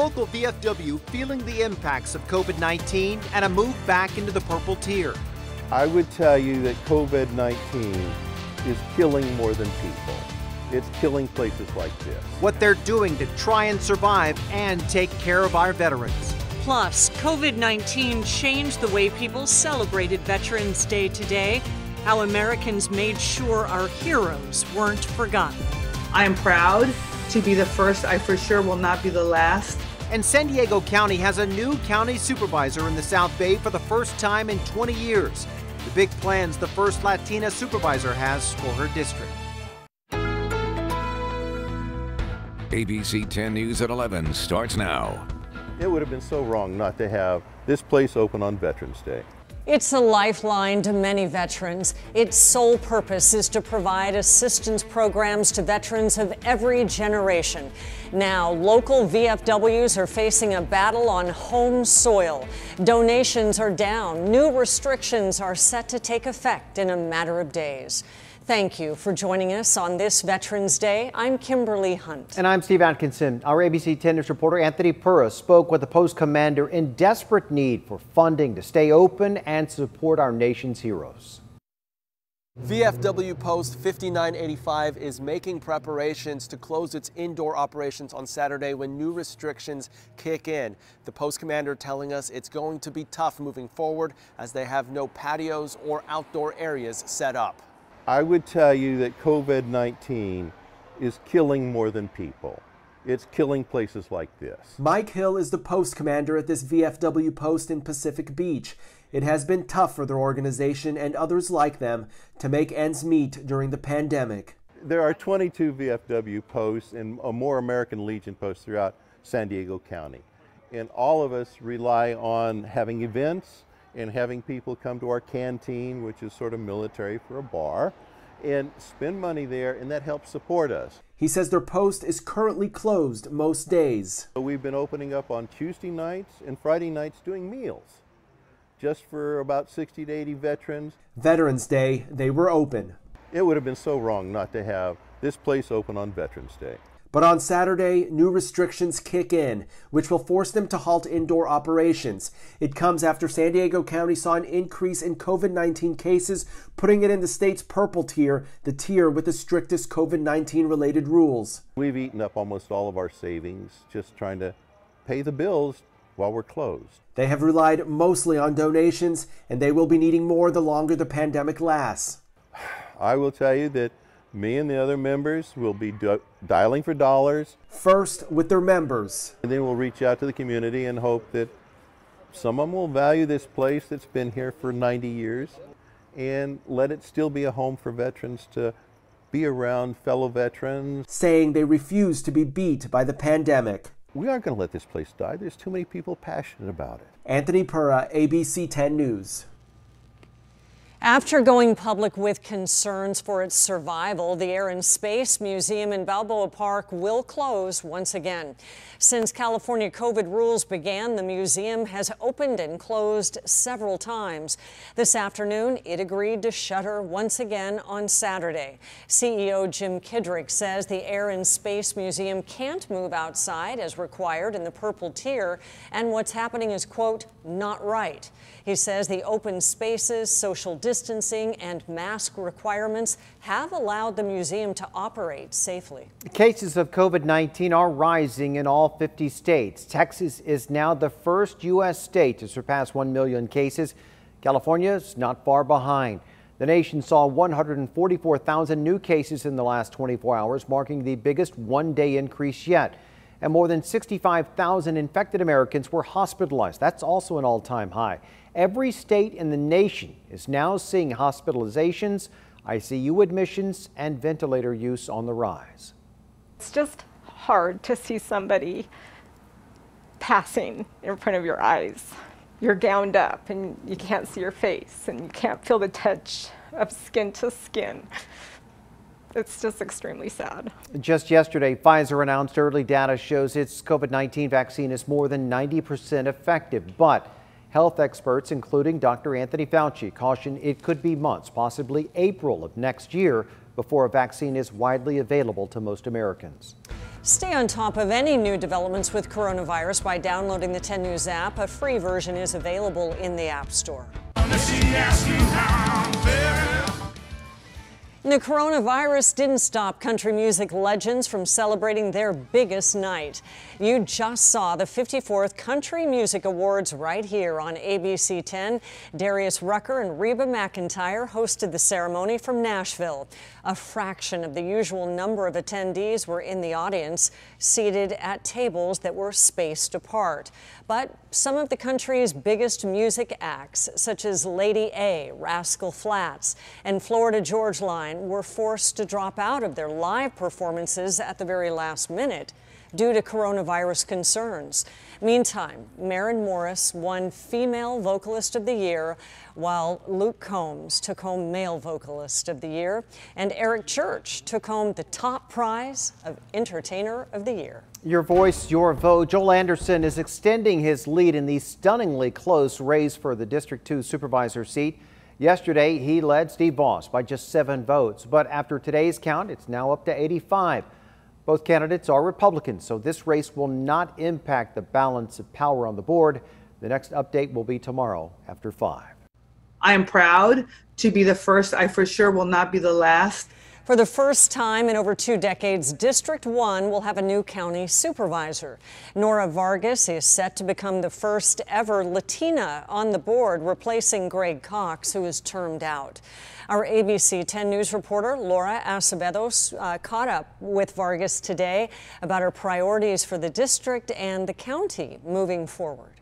local VFW feeling the impacts of COVID-19 and a move back into the purple tier. I would tell you that COVID-19 is killing more than people. It's killing places like this. What they're doing to try and survive and take care of our veterans. Plus, COVID-19 changed the way people celebrated Veterans Day today, how Americans made sure our heroes weren't forgotten. I am proud to be the first. I for sure will not be the last. And San Diego County has a new county supervisor in the South Bay for the first time in 20 years. The big plans the first Latina supervisor has for her district. ABC 10 News at 11 starts now. It would have been so wrong not to have this place open on Veterans Day. It's a lifeline to many veterans. Its sole purpose is to provide assistance programs to veterans of every generation. Now, local VFWs are facing a battle on home soil. Donations are down. New restrictions are set to take effect in a matter of days. Thank you for joining us on this Veterans Day. I'm Kimberly Hunt. And I'm Steve Atkinson. Our ABC 10 News reporter Anthony Pura spoke with the post commander in desperate need for funding to stay open and support our nation's heroes. VFW Post 5985 is making preparations to close its indoor operations on Saturday when new restrictions kick in. The post commander telling us it's going to be tough moving forward as they have no patios or outdoor areas set up. I would tell you that COVID-19 is killing more than people. It's killing places like this. Mike Hill is the post commander at this VFW post in Pacific Beach. It has been tough for their organization and others like them to make ends meet during the pandemic. There are 22 VFW posts and more American Legion posts throughout San Diego County. And all of us rely on having events and having people come to our canteen, which is sort of military for a bar, and spend money there, and that helps support us. He says their post is currently closed most days. We've been opening up on Tuesday nights and Friday nights doing meals, just for about 60 to 80 veterans. Veterans Day, they were open. It would have been so wrong not to have this place open on Veterans Day. But on Saturday, new restrictions kick in, which will force them to halt indoor operations. It comes after San Diego County saw an increase in COVID-19 cases, putting it in the state's purple tier, the tier with the strictest COVID-19 related rules. We've eaten up almost all of our savings just trying to pay the bills while we're closed. They have relied mostly on donations, and they will be needing more the longer the pandemic lasts. I will tell you that me and the other members will be dialing for dollars. First with their members. And then we'll reach out to the community and hope that some of them will value this place that's been here for 90 years and let it still be a home for veterans to be around fellow veterans. Saying they refuse to be beat by the pandemic. We aren't going to let this place die. There's too many people passionate about it. Anthony Pura, ABC 10 News. After going public with concerns for its survival, the Air and Space Museum in Balboa Park will close once again. Since California COVID rules began, the museum has opened and closed several times. This afternoon, it agreed to shutter once again on Saturday. CEO Jim Kidrick says the Air and Space Museum can't move outside as required in the purple tier, and what's happening is, quote, not right. He says the open spaces, social distancing, and mask requirements have allowed the museum to operate safely. Cases of COVID-19 are rising in all 50 states. Texas is now the first U.S. state to surpass 1 million cases. California is not far behind. The nation saw 144,000 new cases in the last 24 hours, marking the biggest one-day increase yet. And more than 65,000 infected Americans were hospitalized. That's also an all-time high. Every state in the nation is now seeing hospitalizations, ICU admissions, and ventilator use on the rise. It's just hard to see somebody passing in front of your eyes. You're gowned up and you can't see your face and you can't feel the touch of skin to skin. It's just extremely sad. Just yesterday, Pfizer announced early data shows its COVID-19 vaccine is more than 90% effective, but health experts, including Dr. Anthony Fauci, caution it could be months, possibly April of next year, before a vaccine is widely available to most Americans. Stay on top of any new developments with coronavirus by downloading the 10 News app. A free version is available in the App Store. The coronavirus didn't stop country music legends from celebrating their biggest night. You just saw the 54th Country Music Awards right here on ABC 10. Darius Rucker and Reba McEntire hosted the ceremony from Nashville. A fraction of the usual number of attendees were in the audience, seated at tables that were spaced apart. But some of the country's biggest music acts, such as Lady A, Rascal Flatts, and Florida Georgia Line, were forced to drop out of their live performances at the very last minute due to coronavirus concerns. Meantime, Maren Morris won Female Vocalist of the Year, while Luke Combs took home Male Vocalist of the Year, and Eric Church took home the top prize of Entertainer of the Year. Your voice, your vote. Joel Anderson is extending his lead in the stunningly close race for the District 2 supervisor seat. Yesterday, he led Steve Voss by just 7 votes, but after today's count, it's now up to 85. Both candidates are Republicans, so this race will not impact the balance of power on the board. The next update will be tomorrow after 5. I am proud to be the first. I for sure will not be the last. For the first time in over 2 decades, District 1 will have a new county supervisor. Nora Vargas is set to become the first ever Latina on the board, replacing Greg Cox, who is termed out. Our ABC 10 News reporter Laura Acevedo caught up with Vargas today about her priorities for the district and the county moving forward.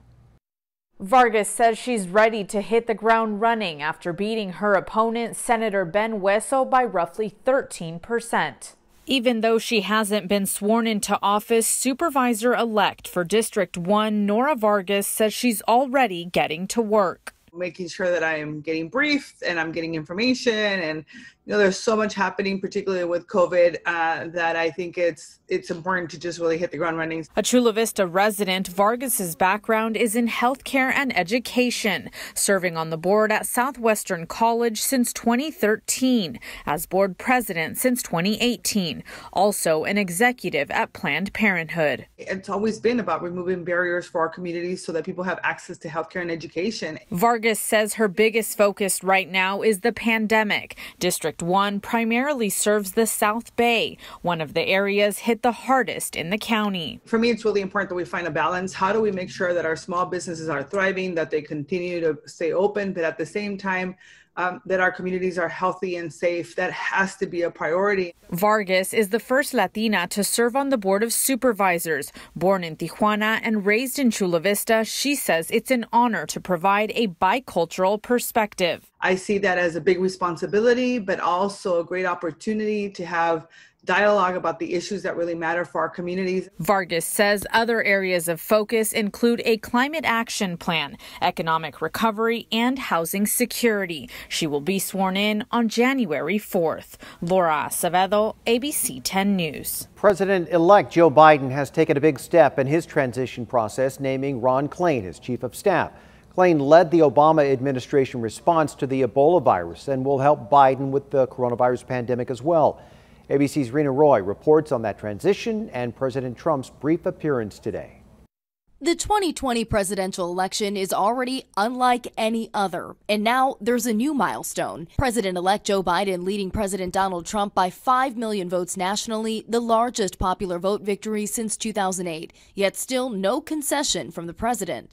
Vargas says she's ready to hit the ground running after beating her opponent, Senator Ben Hueso, by roughly 13%. Even though she hasn't been sworn into office, Supervisor-elect for District 1, Nora Vargas, says she's already getting to work. Making sure that I am getting briefed and I'm getting information, and there's so much happening, particularly with COVID, that I think it's important to just really hit the ground running. A Chula Vista resident, Vargas's background is in healthcare and education, serving on the board at Southwestern College since 2013, as board president since 2018, also an executive at Planned Parenthood. It's always been about removing barriers for our communities so that people have access to healthcare and education. Vargas says her biggest focus right now is the pandemic. District 1 primarily serves the South Bay, one of the areas hit the hardest in the county. For me, it's really important that we find a balance. How do we make sure that our small businesses are thriving, that they continue to stay open, but at the same time, that our communities are healthy and safe? That has to be a priority. Vargas is the first Latina to serve on the Board of Supervisors. Born in Tijuana and raised in Chula Vista, she says it's an honor to provide a bicultural perspective. I see that as a big responsibility, but also a great opportunity to have dialogue about the issues that really matter for our communities. Vargas says other areas of focus include a climate action plan, economic recovery, and housing security. She will be sworn in on January 4th. Laura Acevedo, ABC 10 News. President-elect Joe Biden has taken a big step in his transition process, naming Ron Klain as chief of staff. Klain led the Obama administration response to the Ebola virus and will help Biden with the coronavirus pandemic as well. ABC's Rena Roy reports on that transition and President Trump's brief appearance today. The 2020 presidential election is already unlike any other, and now there's a new milestone. President-elect Joe Biden leading President Donald Trump by 5 million votes nationally, the largest popular vote victory since 2008, yet still no concession from the president.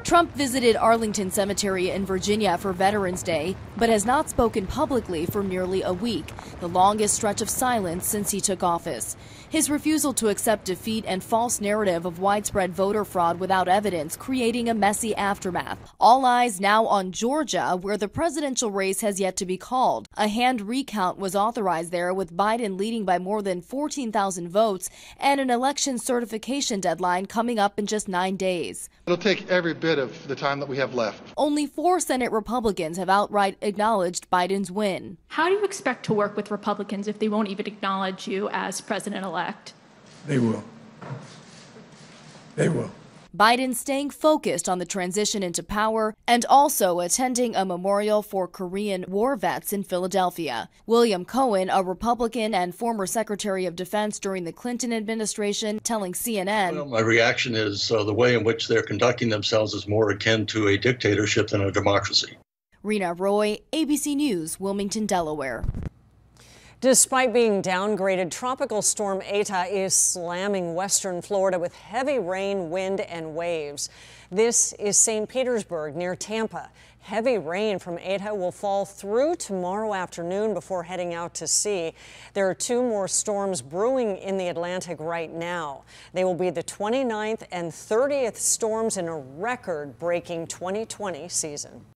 Trump visited Arlington Cemetery in Virginia for Veterans Day, but has not spoken publicly for nearly a week, the longest stretch of silence since he took office. His refusal to accept defeat and false narrative of widespread voter fraud without evidence, creating a messy aftermath. All eyes now on Georgia, where the presidential race has yet to be called. A hand recount was authorized there, with Biden leading by more than 14,000 votes, and an election certification deadline coming up in just 9 days. It'll take every bit of the time that we have left. Only 4 Senate Republicans have outright acknowledged Biden's win. How do you expect to work with Republicans if they won't even acknowledge you as president-elect? They will. They will. Biden staying focused on the transition into power and also attending a memorial for Korean war vets in Philadelphia. William Cohen, a Republican and former Secretary of Defense during the Clinton administration, telling CNN, "Well, my reaction is the way in which they're conducting themselves is more akin to a dictatorship than a democracy." Rena Roy, ABC News, Wilmington, Delaware. Despite being downgraded, Tropical Storm Eta is slamming western Florida with heavy rain, wind, and waves. This is St. Petersburg near Tampa. Heavy rain from Eta will fall through tomorrow afternoon before heading out to sea. There are 2 more storms brewing in the Atlantic right now. They will be the 29th and 30th storms in a record-breaking 2020 season.